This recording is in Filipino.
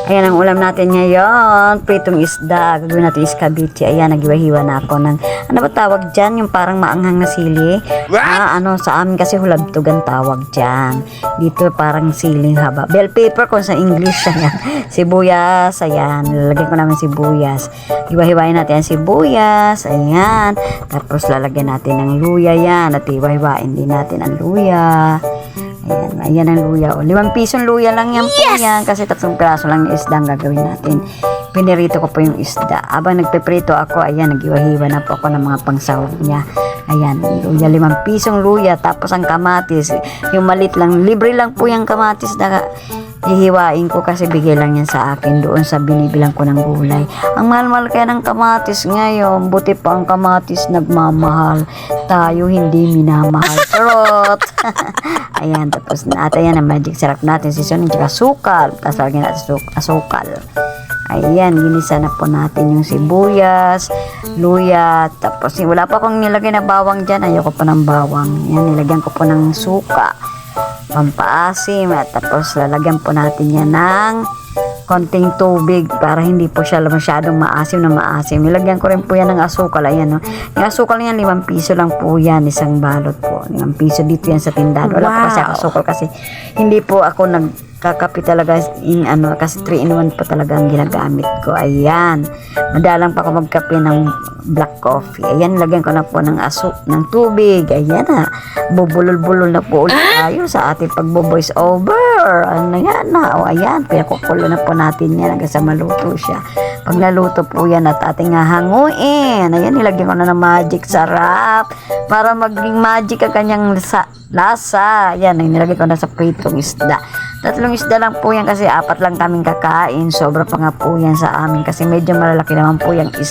Ayan ang ulam natin ngayon, pritong isda. Gagawin natin iskabichi. Ayan, naghiwa-hiwa na ako ng, ano ba tawag dyan? Yung parang maanghang na sili. Sa amin kasi hulabtog ang tawag dyan. Dito parang siling haba. Bell pepper kung sa English. Ayan. Sibuyas, ayan. Lalagyan ko namin sibuyas. Hiwa-hiwain natin ang sibuyas. Ayan. Tapos lalagyan natin ng luya yan. At hiwa-hiwain din natin ang luya. Ayan ang luya. 5 pisong luya lang yan po yan. Kasi 3 piraso lang yung isda ang gagawin natin. Pinirito ko po yung isda. Abang nagpiprito ako, ayan, naghiwa-hiwa na po ako ng mga pangsahog niya. Ayan, luya, 5 pisong luya. Tapos ang kamatis, yung malit lang. Libre lang po yung kamatis na hihiwain ko kasi bigay lang yan sa akin doon sa binibilang ko ng gulay. Ang mahal-mahal kaya ng kamatis ngayon. Buti pa ang kamatis nagmamahal. Tayo hindi minamahal. Charot! Ayan, tapos ayan ang magic syrup natin. Seasoning tsaka sukal. Tapos lagyan natin asukal. Ayan, ginisa na po natin yung sibuyas, luya. Tapos wala pa akong nilagay na bawang dyan. Ayoko pa ng bawang. Ayan, nilagyan ko po ng suka. Pampaasim. At tapos lalagyan po natin yan ng konting tubig para hindi po siya masyadong maasim na maasim. Nilagyan ko rin po yan ng asukal. Ayan, no? Yung asukal yan, 5 piso lang po yan. Isang balot po. 5 piso dito yan sa tindahan. Wala po kasi asukal kasi hindi po ako nagkakape talaga kasi 3-in-1 po talaga ang ginagamit ko. Ayan. Madalang pa ako magkape ng black coffee. Ayan, lagyan ko na po ng tubig. Ayan na. Bubulol-bulol na po ulit tayo sa ating pagbo-voice over. Ano yan na? O ayan, pinakukulo na po natin yan hanggang sa maluto siya. Pag naluto po yan at ating hahanguin. Ayan, nilagyan ko na ng magic sarap para maging magic ang kanyang lasa. Ayan, nilagay ko na sa pritong isda. 3 isda lang po yan kasi 4 lang kaming kakain. Sobra pa nga po yan sa amin kasi medyo malalaki naman po yung isda.